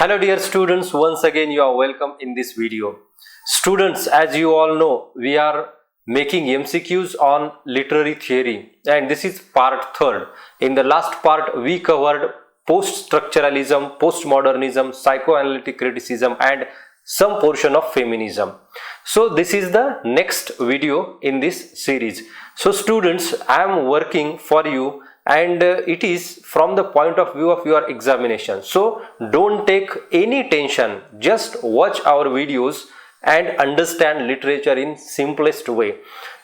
Hello dear students, once again you are welcome in this video. Students, as you all know, we are making MCQs on literary theory and this is part 3rd. In the last part we covered post-structuralism, postmodernism, psychoanalytic criticism and some portion of feminism. So this is the next video in this series. So students, I am working for you and it is from the point of view of your examination. So don't take any tension, just watch our videos and understand literature in simplest way.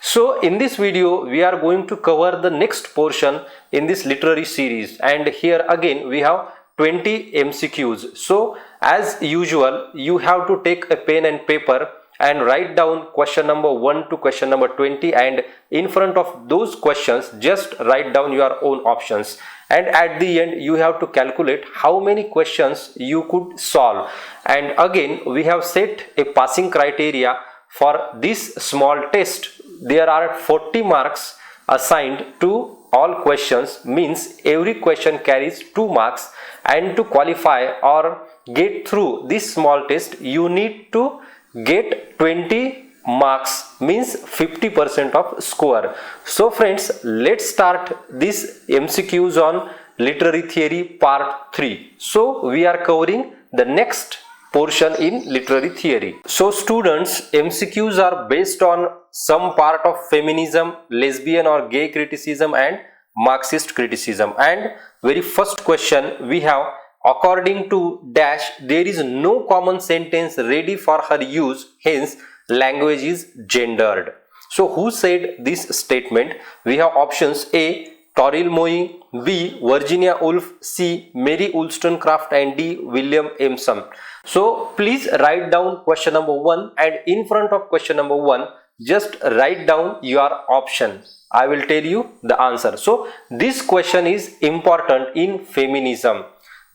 So in this video we are going to cover the next portion in this literary series, and here again we have 20 MCQs. So as usual you have to take a pen and paper and write down question number 1 to question number 20, and in front of those questions just write down your own options, and at the end you have to calculate how many questions you could solve. And again we have set a passing criteria for this small test. There are 40 marks assigned to all questions, means every question carries 2 marks, and to qualify or get through this small test you need to get 20 marks, means 50% of score. So friends, let's start this MCQs on literary theory part 3. So we are covering the next portion in literary theory. So students, MCQs are based on some part of feminism, lesbian or gay criticism and Marxist criticism. And very first question we have, according to dash, there is no common sentence ready for her use, hence language is gendered. So who said this statement? We have options: A. Toril Moi, B. Virginia Woolf, C. Mary Wollstonecraft and D. William Emerson. So please write down question number 1, and in front of question number 1 just write down your option. I will tell you the answer. So this question is important in feminism,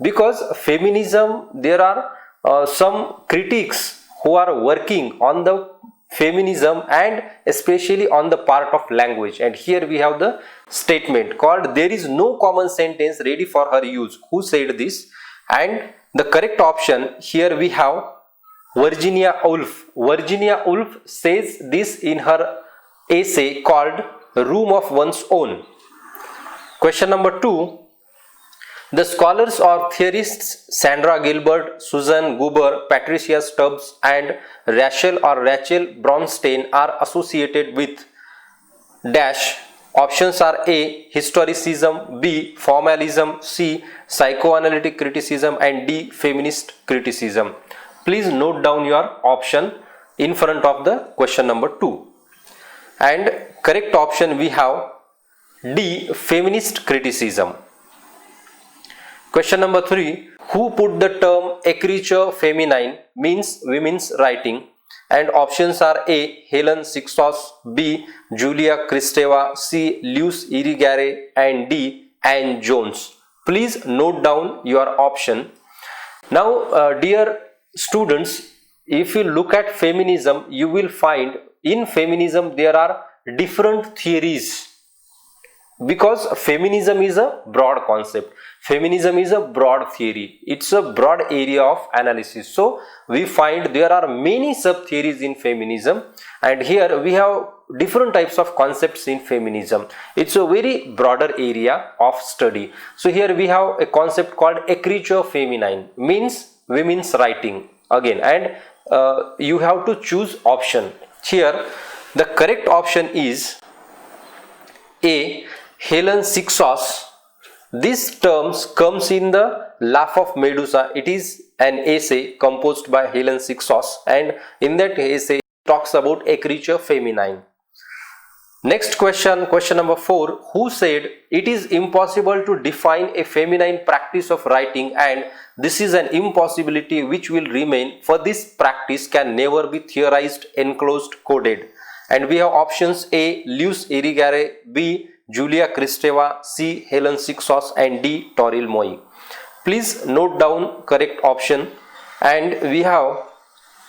because feminism, there are some critics who are working on the feminism and especially on the part of language, and here we have the statement called there is no common sentence ready for her use. Who said this? And the correct option here we have Virginia Woolf. Virginia Woolf says this in her essay called Room of One's Own. Question number 2. The scholars or theorists Sandra Gilbert, Susan Goober, Patricia Stubbs and Rachel Bronstein are associated with dash. Options are A. Historicism, B. Formalism, C. Psychoanalytic criticism and D. Feminist criticism. Please note down your option in front of the question number 2. And correct option we have D. Feminist criticism. Question number 3. Who put the term écriture féminine, means women's writing? And options are A. Helen Sixos, B. Julia Kristeva, C. Luce Irigaray and D. Anne Jones. Please note down your option. Now dear students, if you look at feminism, you will find in feminism there are different theories, because feminism is a broad concept. Feminism is a broad theory. It's a broad area of analysis. So we find there are many sub theories in feminism, and here we have different types of concepts in feminism. It's a very broader area of study. So here we have a concept called écriture féminine, means women's writing again, and you have to choose option. Here the correct option is A. Helen Sixos. This terms comes in the Laugh of Medusa. It is an essay composed by Helen Sixos, and in that essay it talks about écriture féminine. Next question, question number 4. Who said it is impossible to define a feminine practice of writing, and this is an impossibility which will remain, for this practice can never be theorized, enclosed, coded? And we have options: A. Luce Irigaray, B. Julia Kristeva, C. Helen Sixos and D. Toril Moi. Please note down correct option, and we have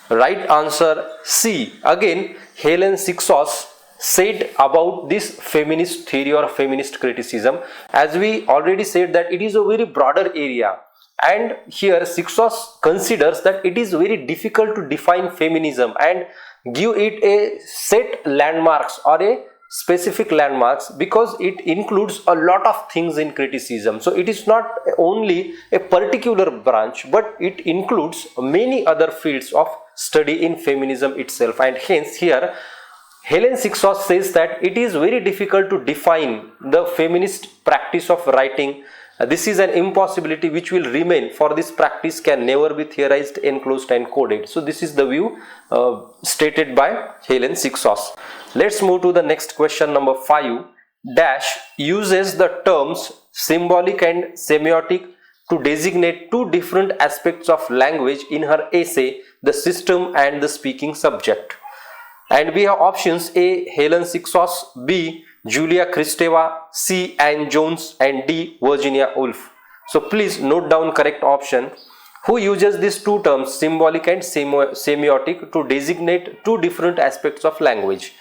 right answer C. Again Helen Sixos said about this feminist theory or feminist criticism. As we already said that it is a very broader area. And here Sixos considers that it is very difficult to define feminism and give it a set landmarks or a specific landmarks, because it includes a lot of things in criticism. So it is not only a particular branch, but it includes many other fields of study in feminism itself. And hence here Helen Sixos says that it is very difficult to define the feminist practice of writing. This is an impossibility which will remain, for this practice can never be theorized, enclosed and coded. So this is the view stated by Helen Sixos. Let's move to the next question, number 5. Dash uses the terms symbolic and semiotic to designate two different aspects of language in her essay, The System and the Speaking Subject. And we have options: A. Helen Sixos, B. Julia Kristeva, C. Anne Jones, and D. Virginia Woolf. So please note down correct option. Who uses these two terms, symbolic and semiotic, to designate two different aspects of language?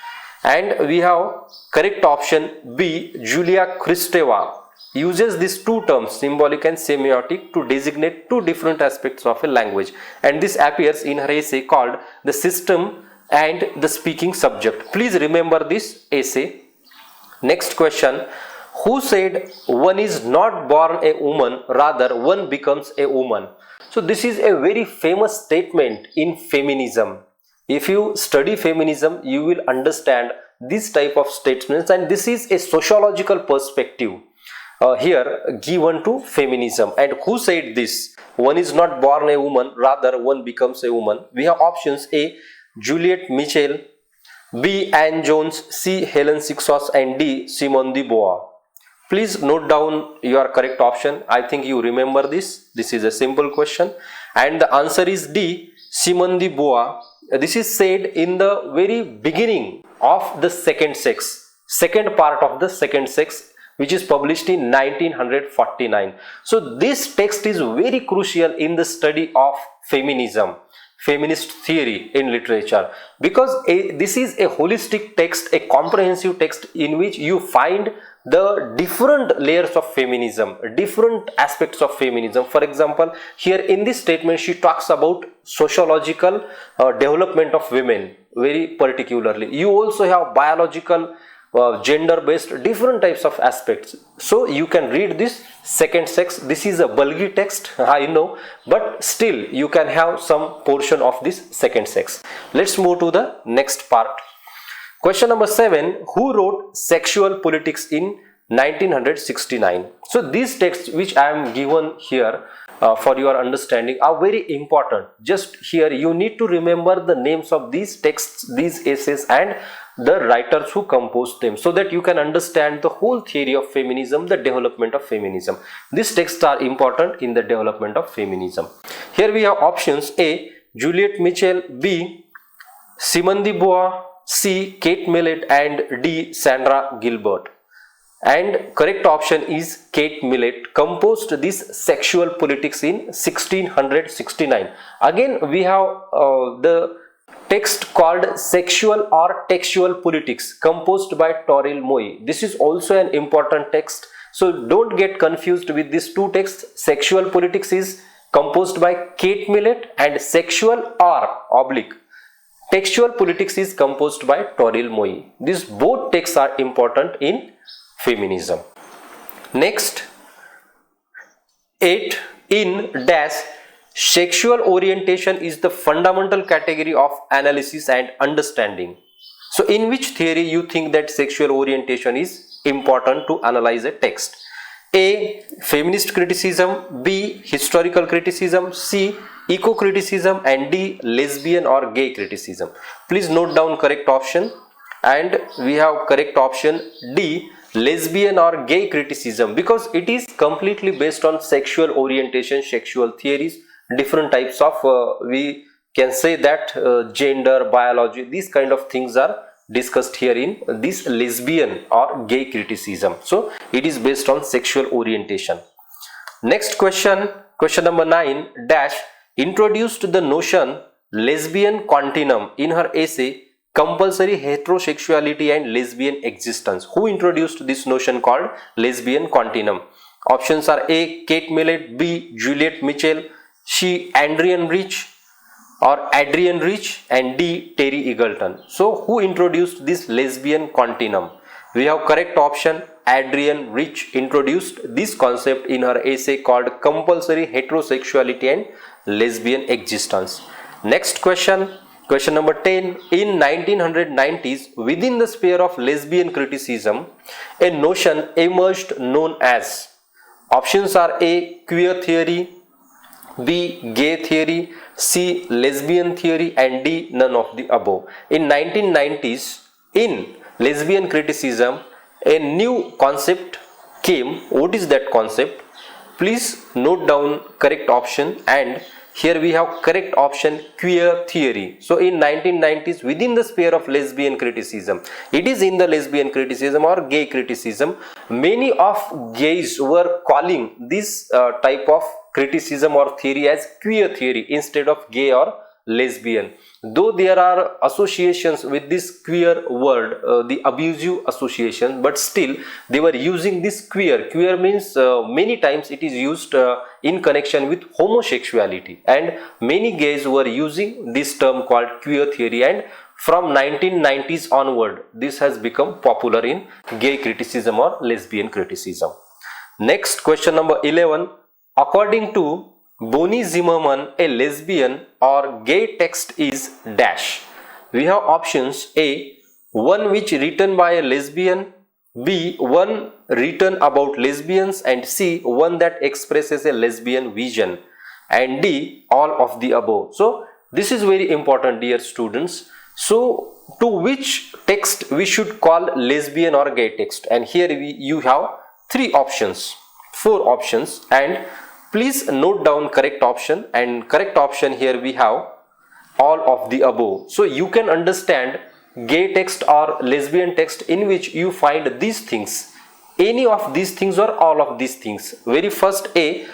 And we have correct option B. Julia Kristeva uses these two terms, symbolic and semiotic, to designate two different aspects of a language. And this appears in her essay called The System and the Speaking Subject. Please remember this essay. Next question. Who said one is not born a woman, rather one becomes a woman? So this is a very famous statement in feminism. If you study feminism, you will understand this type of statements, and this is a sociological perspective here given to feminism. And who said this? One is not born a woman, rather one becomes a woman. We have options: A. Juliet Mitchell, B. Anne Jones, C. Helen Sixos, and D. Simone de Beauvoir. Please note down your correct option. I think you remember this. This is a simple question. And the answer is D. Simone de Beauvoir. This is said in the very beginning of the second part of the second sex, which is published in 1949. So this text is very crucial in the study of feminism, feminist theory in literature, because this is a holistic text, a comprehensive text in which you find the different layers of feminism, different aspects of feminism. For example, here in this statement she talks about sociological development of women very particularly. You also have biological, gender based, different types of aspects. So you can read this second sex. This is a bulky text, I know, but still you can have some portion of this second sex. Let's move to the next part. Question number 7. Who wrote Sexual Politics in 1969? So these texts which I am given here for your understanding are very important. Just here you need to remember the names of these texts, these essays, and the writers who composed them, so that you can understand the whole theory of feminism, the development of feminism. These texts are important in the development of feminism. Here we have options: A. Juliet Mitchell, B. Simone de Beauvoir, C. Kate Millett, and D. Sandra Gilbert. And correct option is Kate Millett composed this Sexual Politics in 1669. Again we have the text called Sexual or Textual Politics composed by Toril Moi. This is also an important text, so don't get confused with these two texts. Sexual Politics is composed by Kate Millett, and Sexual or oblique Textual Politics is composed by Toril Moi. These both texts are important in feminism. Next, 8. In dash, sexual orientation is the fundamental category of analysis and understanding. So in which theory you think that sexual orientation is important to analyze a text? A. Feminist criticism, B. Historical criticism, C. Eco-criticism, and D. Lesbian or gay criticism. Please note down correct option, and we have correct option D. Lesbian or gay criticism, because it is completely based on sexual orientation, sexual theories, different types of we can say that gender, biology, these kind of things are discussed here in this lesbian or gay criticism. So it is based on sexual orientation. Next question, question number 9 dash introduced the notion lesbian continuum in her essay Compulsory Heterosexuality and Lesbian Existence. Who introduced this notion called lesbian continuum? Options are A. Kate Millett, B. Juliet Mitchell, C. Adrienne Rich, and D. Terry Eagleton. So who introduced this lesbian continuum? We have correct option. Adrienne Rich introduced this concept in her essay called Compulsory Heterosexuality and Lesbian Existence. Next question. Question number 10. In 1990s, within the sphere of lesbian criticism, a notion emerged known as. Options are A. Queer theory, B. Gay theory, C. Lesbian theory, and D. None of the above. In 1990s, in lesbian criticism, a new concept came. What is that concept? Please note down correct option, and here we have correct option, queer theory. So in 1990s, within the sphere of lesbian criticism, it is in the lesbian criticism or gay criticism, many of gays were calling this type of criticism or theory as queer theory instead of gay or lesbian. Though there are associations with this queer word, the abusive association, but still they were using this queer. Queer means many times it is used in connection with homosexuality, and many gays were using this term called queer theory, and from 1990s onward this has become popular in gay criticism or lesbian criticism. Next, question number 11. According to Bonnie Zimmerman, a lesbian or gay text is dash. We have options: A. One which written by a lesbian, B. One written about lesbians, and C. One that expresses a lesbian vision, and D. All of the above. So this is very important, dear students. So to which text we should call lesbian or gay text? And here you have four options, and please note down correct option, and correct option here we have all of the above. So you can understand gay text or lesbian text in which you find these things, any of these things or all of these things. Very first, A,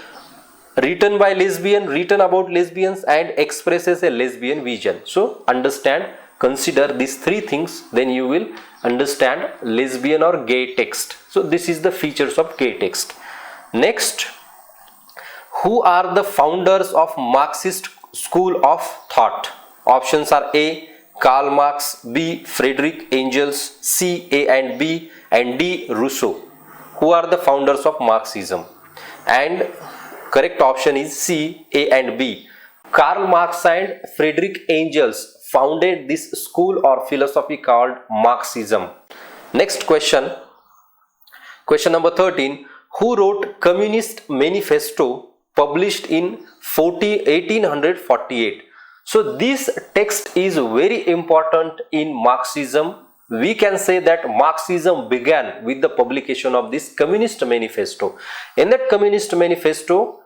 written by lesbian, written about lesbians and expresses a lesbian vision. So understand, consider these three things, then you will understand lesbian or gay text. So this is the features of gay text. Next, who are the founders of Marxist school of thought? Options are A. Karl Marx, B. Friedrich Engels, C. A and B, and D. Rousseau. Who are the founders of Marxism? And correct option is C, A and B. Karl Marx and Friedrich Engels founded this school or philosophy called Marxism. Next question. Question number 13. Who wrote Communist Manifesto, published in 1848? So this text is very important in Marxism. We can say that Marxism began with the publication of this Communist Manifesto. In that Communist Manifesto,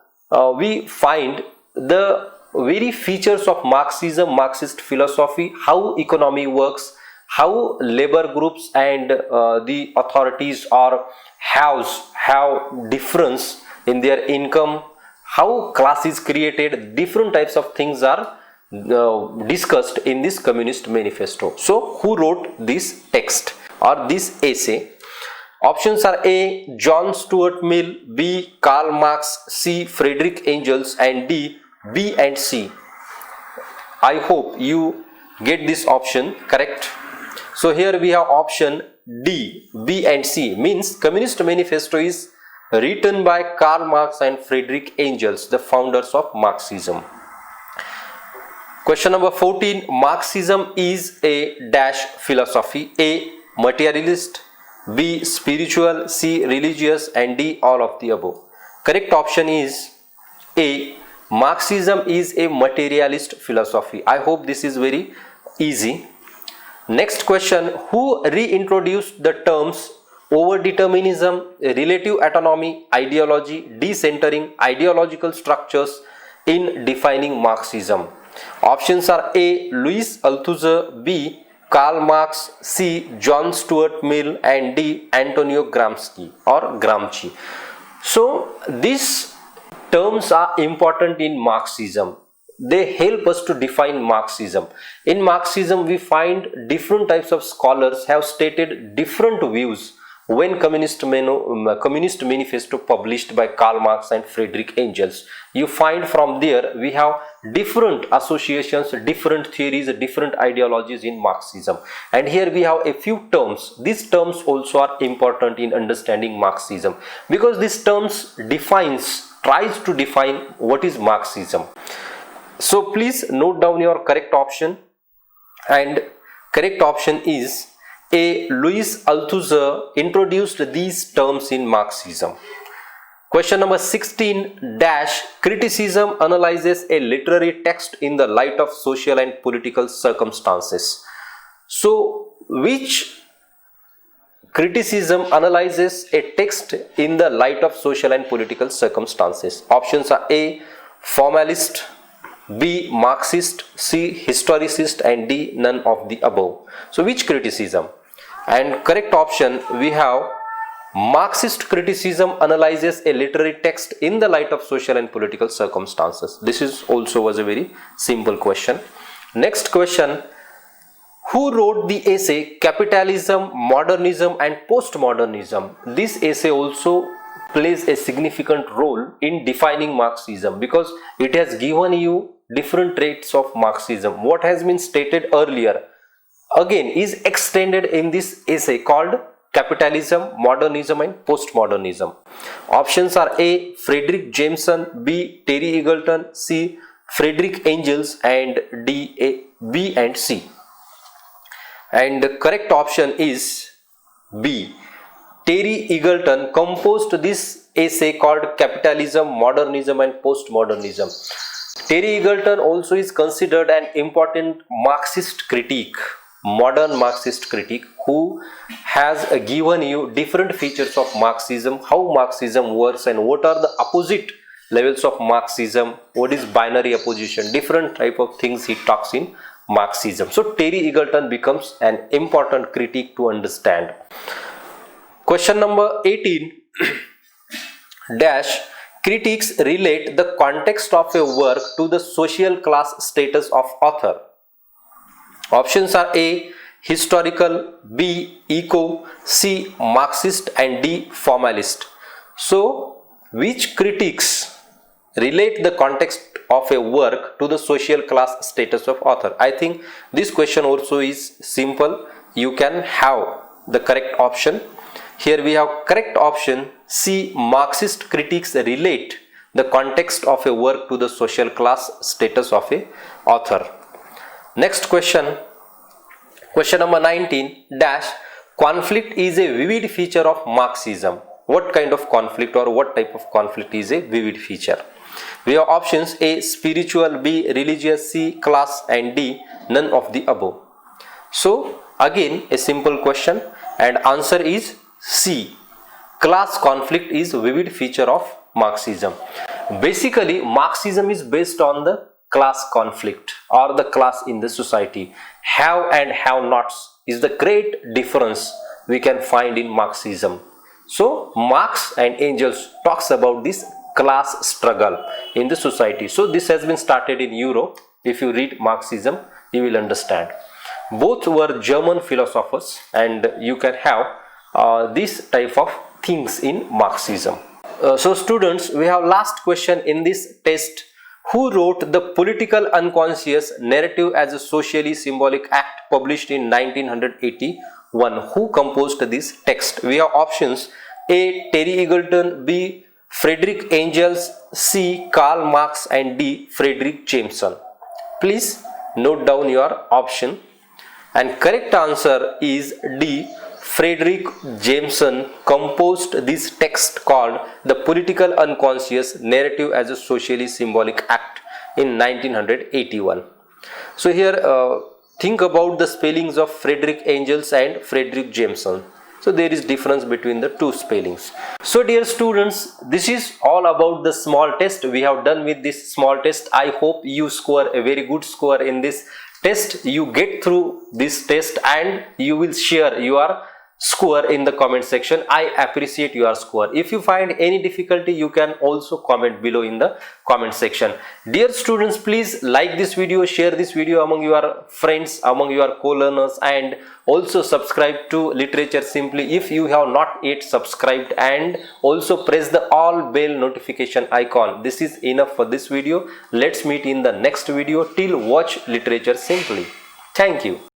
we find the very features of Marxism, Marxist philosophy, how economy works, how labor groups and the authorities or have difference in their income, how class is created, different types of things are discussed in this Communist Manifesto. So who wrote this text or this essay? Options are A. John Stuart Mill, B. Karl Marx, C. Friedrich Engels, and D. B and C. I hope you get this option correct. So here we have option D, B and C, means Communist Manifesto is written by Karl Marx and Friedrich Engels, the founders of Marxism. Question number 14. Marxism is a dash philosophy: A. Materialist, B. Spiritual, C. Religious, and D. All of the above. Correct option is A. Marxism is a materialist philosophy. I hope this is very easy. Next question. Who reintroduced the terms overdeterminism, relative autonomy, ideology, decentering, ideological structures in defining Marxism? Options are A. Louis Althusser, B. Karl Marx, C. John Stuart Mill, and D. Antonio Gramsci. So these terms are important in Marxism. They help us to define Marxism. In Marxism, we find different types of scholars have stated different views when Communist Manifesto published by Karl Marx and Friedrich Engels. You find from there we have different associations, different theories, different ideologies in Marxism. And here we have a few terms. These terms also are important in understanding Marxism, because these terms tries to define what is Marxism. So please note down your correct option, and correct option is A. Louis Althusser introduced these terms in Marxism. Question number 16 dash, criticism analyzes a literary text in the light of social and political circumstances. So which criticism analyzes a text in the light of social and political circumstances? Options are A. formalist, B. Marxist, C. historicist, and D. none of the above. So which criticism? And correct option we have Marxist criticism analyzes a literary text in the light of social and political circumstances. This is also was a very simple question. Next question, who wrote the essay Capitalism, Modernism and Postmodernism? This essay also plays a significant role in defining Marxism, because it has given you different traits of Marxism. What has been stated earlier again is extended in this essay called Capitalism, Modernism and Postmodernism. Options are A. Friedrich Jameson, B. Terry Eagleton, C. Friedrich Engels, and D. B and C. And the correct option is B. Terry Eagleton composed this essay called Capitalism, Modernism and Postmodernism. Terry Eagleton also is considered an important Marxist critic, modern Marxist critic, who has given you different features of Marxism, how Marxism works and what are the opposite levels of Marxism, what is binary opposition, different type of things he talks in Marxism. So Terry Eagleton becomes an important critic to understand. Question number 18 dash, critics relate the context of a work to the social class status of author. Options are A. historical, B. eco, C. Marxist, and D. formalist. So which critics relate the context of a work to the social class status of author? I think this question also is simple. You can have the correct option. Here we have correct option C. Marxist critics relate the context of a work to the social class status of a author. Next question, question number 19 dash, conflict is a vivid feature of Marxism. What kind of conflict or what type of conflict is a vivid feature? We have options A. spiritual, B. religious, C. class, and D. none of the above. So again a simple question, and answer is C. Class conflict is a vivid feature of Marxism. Basically Marxism is based on the class conflict or the class in the society. Have and have nots is the great difference we can find in Marxism. So Marx and Engels talks about this class struggle in the society. So this has been started in Europe. If you read Marxism, you will understand. Both were German philosophers, and you can have this type of things in Marxism. So students, we have last question in this test. Who wrote the Political Unconscious Narrative as a Socially Symbolic Act published in 1981? Who composed this text? We have options A. Terry Eagleton, B. Friedrich Engels, C. Karl Marx, and D. Friedrich Jameson. Please note down your option, and correct answer is D. Friedrich Jameson composed this text called The Political Unconscious Narrative as a Socially Symbolic Act in 1981. So here think about the spellings of Friedrich Engels and Friedrich Jameson. So there is difference between the two spellings. So dear students, this is all about the small test we have done with this small test. I hope you score a very good score in this test. You get through this test and you will share your score in the comment section. I appreciate your score. If you find any difficulty, you can also comment below in the comment section. Dear students, please like this video, share this video among your friends, among your co-learners, and also subscribe to Literature Simply if you have not yet subscribed, and also press the all bell notification icon. This is enough for this video. Let's meet in the next video. Till watch Literature Simply. Thank you.